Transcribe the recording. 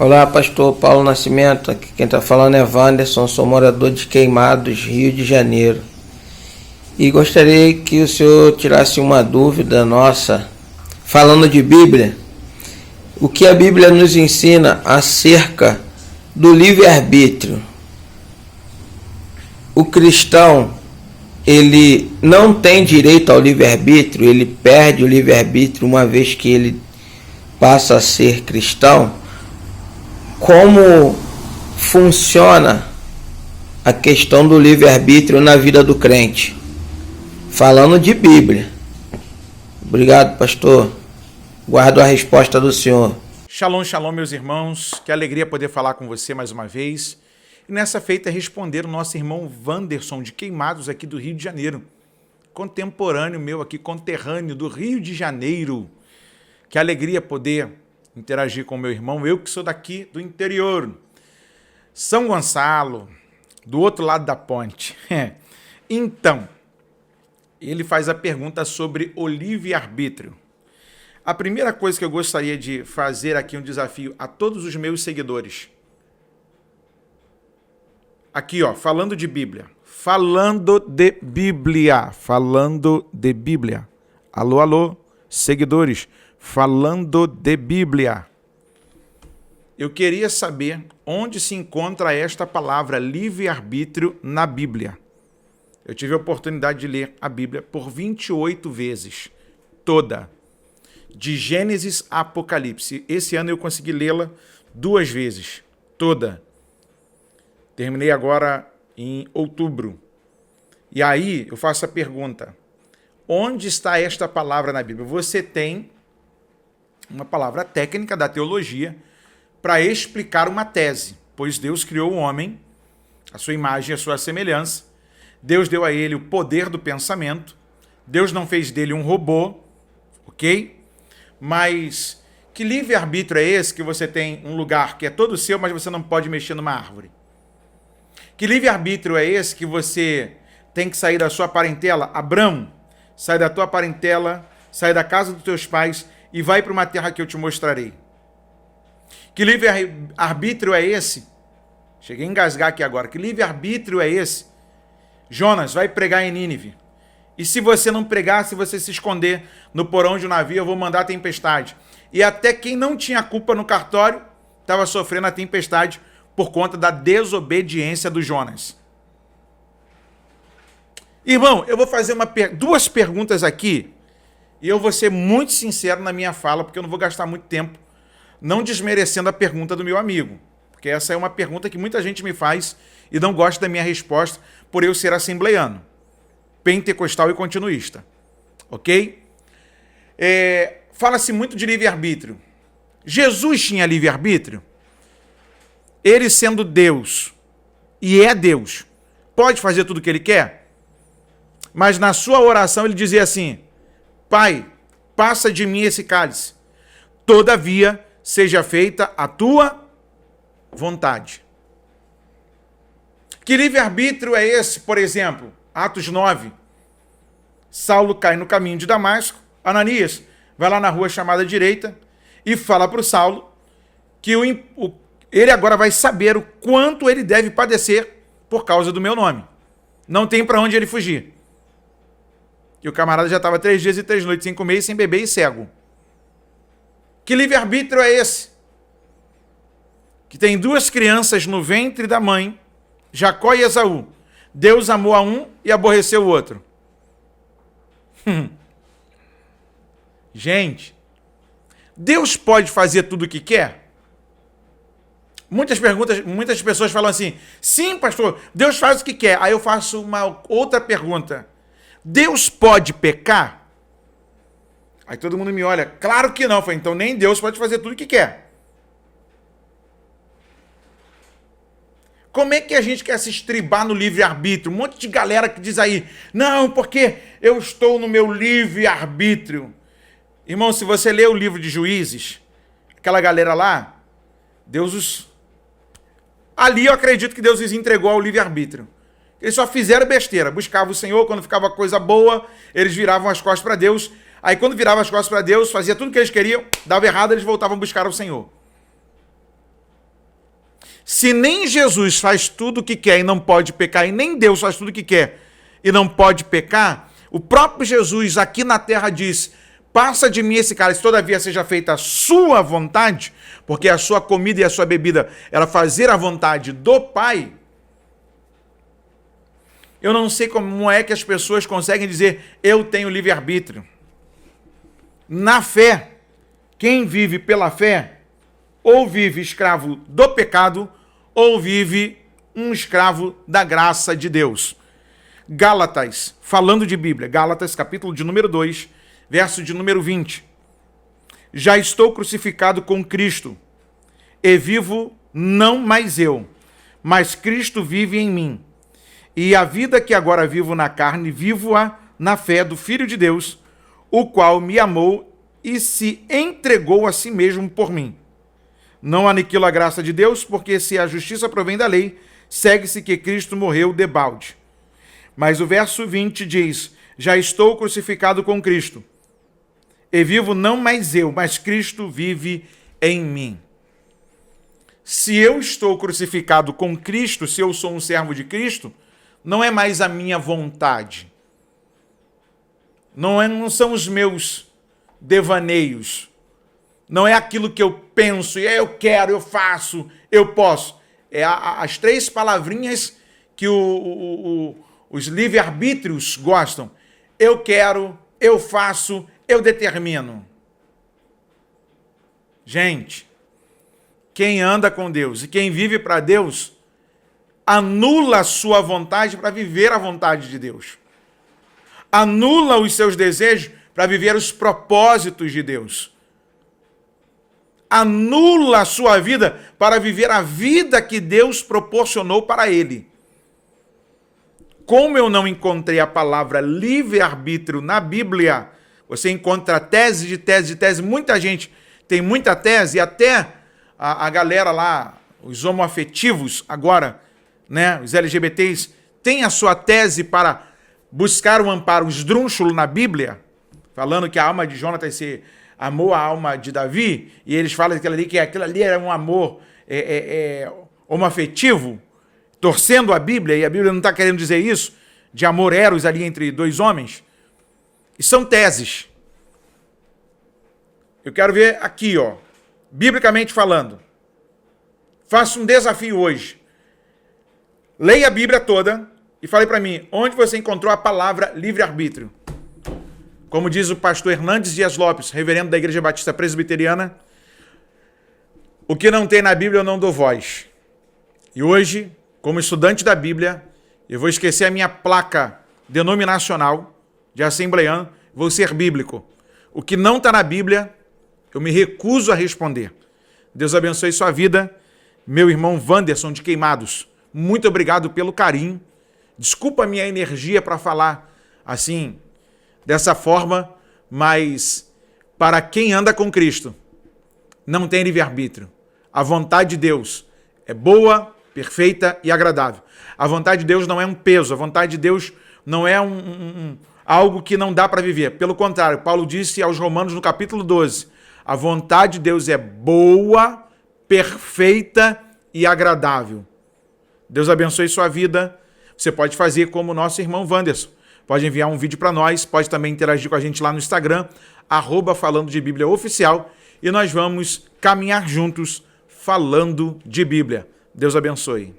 Olá, pastor Paulo Nascimento, aqui quem está falando é Wanderson, sou morador de Queimados, Rio de Janeiro. E gostaria que o senhor tirasse uma dúvida nossa, falando de Bíblia. O que a Bíblia nos ensina acerca do livre-arbítrio? O cristão, ele não tem direito ao livre-arbítrio, ele perde o livre-arbítrio uma vez que ele passa a ser cristão. Como funciona a questão do livre-arbítrio na vida do crente? Falando de Bíblia. Obrigado, pastor. Guardo a resposta do senhor. Shalom, shalom, meus irmãos. Que alegria poder falar com você mais uma vez. E nessa feita responder o nosso irmão Wanderson de Queimados, aqui do Rio de Janeiro. Contemporâneo meu aqui, conterrâneo do Rio de Janeiro. Que alegria poder interagir com o meu irmão, eu que sou daqui do interior, São Gonçalo, do outro lado da ponte. Então, ele faz a pergunta sobre o livre-arbítrio. A primeira coisa que eu gostaria de fazer aqui um desafio a todos os meus seguidores. Aqui, ó, falando de Bíblia. Falando de Bíblia. Falando de Bíblia. Alô, alô, seguidores. Falando de Bíblia. Eu queria saber onde se encontra esta palavra livre-arbítrio na Bíblia. Eu tive a oportunidade de ler a Bíblia por 28 vezes, toda, de Gênesis a Apocalipse. Esse ano eu consegui lê-la 2 vezes, toda. Terminei agora em outubro. E aí eu faço a pergunta, onde está esta palavra na Bíblia? Você tem uma palavra técnica da teologia para explicar uma tese, pois Deus criou o homem, a sua imagem e a sua semelhança. Deus deu a ele o poder do pensamento. Deus não fez dele um robô, ok? Mas que livre-arbítrio é esse que você tem um lugar que é todo seu, mas você não pode mexer numa árvore? Que livre-arbítrio é esse que você tem que sair da sua parentela? Abrão, sai da tua parentela, sai da casa dos teus pais e vai para uma terra que eu te mostrarei. Que livre-arbítrio é esse? Cheguei a engasgar aqui agora. Que livre-arbítrio é esse? Jonas, vai pregar em Nínive. E se você não pregar, se você se esconder no porão de um navio, eu vou mandar a tempestade. E até quem não tinha culpa no cartório estava sofrendo a tempestade por conta da desobediência do Jonas. Irmão, eu vou fazer duas perguntas aqui. E eu vou ser muito sincero na minha fala, porque eu não vou gastar muito tempo não desmerecendo a pergunta do meu amigo. Porque essa é uma pergunta que muita gente me faz e não gosta da minha resposta por eu ser assembleiano, pentecostal e continuista. Ok? Fala-se muito de livre-arbítrio. Jesus tinha livre-arbítrio? Ele sendo Deus, e é Deus, pode fazer tudo o que ele quer? Mas na sua oração ele dizia assim: Pai, passa de mim esse cálice, todavia seja feita a tua vontade. Que livre-arbítrio é esse, por exemplo? Atos 9. Saulo cai no caminho de Damasco, Ananias vai lá na rua chamada direita e fala para o Saulo que ele agora vai saber o quanto ele deve padecer por causa do meu nome. Não tem para onde ele fugir. E o camarada já estava 3 dias e 3 noites sem comer, sem beber e cego. Que livre-arbítrio é esse? Que tem 2 crianças no ventre da mãe, Jacó e Esaú. Deus amou a um e aborreceu o outro. Gente, Deus pode fazer tudo o que quer? Muitas pessoas falam assim: sim, pastor, Deus faz o que quer. Aí eu faço uma outra pergunta: Deus pode pecar? Aí todo mundo me olha, claro que não. Eu falei, então nem Deus pode fazer tudo o que quer. Como é que a gente quer se estribar no livre-arbítrio? Um monte de galera que diz aí, não, porque eu estou no meu livre-arbítrio. Irmão, se você ler o livro de Juízes, aquela galera lá, ali eu acredito que Deus os entregou ao livre-arbítrio. Eles só fizeram besteira, buscavam o Senhor, quando ficava coisa boa, eles viravam as costas para Deus. Aí quando viravam as costas para Deus, fazia tudo o que eles queriam, dava errado, eles voltavam a buscar o Senhor. Se nem Jesus faz tudo o que quer e não pode pecar, e nem Deus faz tudo o que quer e não pode pecar, o próprio Jesus aqui na terra disse: passa de mim esse cálice, todavia seja feita a sua vontade, porque a sua comida e a sua bebida era fazer a vontade do Pai. Eu não sei como é que as pessoas conseguem dizer: eu tenho livre-arbítrio. Na fé, quem vive pela fé, ou vive escravo do pecado, ou vive um escravo da graça de Deus. Gálatas, falando de Bíblia, Gálatas, capítulo de número 2, verso de número 20. Já estou crucificado com Cristo, e vivo não mais eu, mas Cristo vive em mim. E a vida que agora vivo na carne, vivo-a na fé do Filho de Deus, o qual me amou e se entregou a si mesmo por mim. Não aniquilo a graça de Deus, porque se a justiça provém da lei, segue-se que Cristo morreu debalde. Mas o verso 20 diz: já estou crucificado com Cristo, e vivo não mais eu, mas Cristo vive em mim. Se eu estou crucificado com Cristo, se eu sou um servo de Cristo, não é mais a minha vontade. Não são os meus devaneios. Não é aquilo que eu penso, eu quero, eu faço, eu posso. É as três palavrinhas que os livre-arbítrios gostam. Eu quero, eu faço, eu determino. Gente, quem anda com Deus e quem vive para Deus, anula a sua vontade para viver a vontade de Deus. Anula os seus desejos para viver os propósitos de Deus. Anula a sua vida para viver a vida que Deus proporcionou para ele. Como eu não encontrei a palavra livre-arbítrio na Bíblia, você encontra tese de tese de tese, muita gente tem muita tese, e até a galera lá, os homoafetivos agora, né, os LGBTs, tem a sua tese para buscar um amparo esdrúxulo na Bíblia, falando que a alma de Jonatas se amou a alma de Davi, e eles falam que aquilo ali era um amor homoafetivo, torcendo a Bíblia, e a Bíblia não está querendo dizer isso, de amor eros ali entre dois homens. E são teses. Eu quero ver aqui, ó, biblicamente falando. Faço um desafio hoje. Leia a Bíblia toda e fale para mim, onde você encontrou a palavra livre-arbítrio? Como diz o pastor Hernandes Dias Lopes, reverendo da Igreja Batista Presbiteriana, o que não tem na Bíblia eu não dou voz. E hoje, como estudante da Bíblia, eu vou esquecer a minha placa denominacional de assembleiano, vou ser bíblico. O que não está na Bíblia, eu me recuso a responder. Deus abençoe sua vida. Meu irmão Wanderson de Queimados, muito obrigado pelo carinho. Desculpa a minha energia para falar assim, dessa forma, mas para quem anda com Cristo, não tem livre-arbítrio. A vontade de Deus é boa, perfeita e agradável. A vontade de Deus não é um peso, a vontade de Deus não é algo que não dá para viver. Pelo contrário, Paulo disse aos Romanos no capítulo 12, a vontade de Deus é boa, perfeita e agradável. Deus abençoe sua vida. Você pode fazer como o nosso irmão Wanderson. Pode enviar um vídeo para nós, pode também interagir com a gente lá no Instagram, @falando de Bíblia oficial, e nós vamos caminhar juntos falando de Bíblia. Deus abençoe.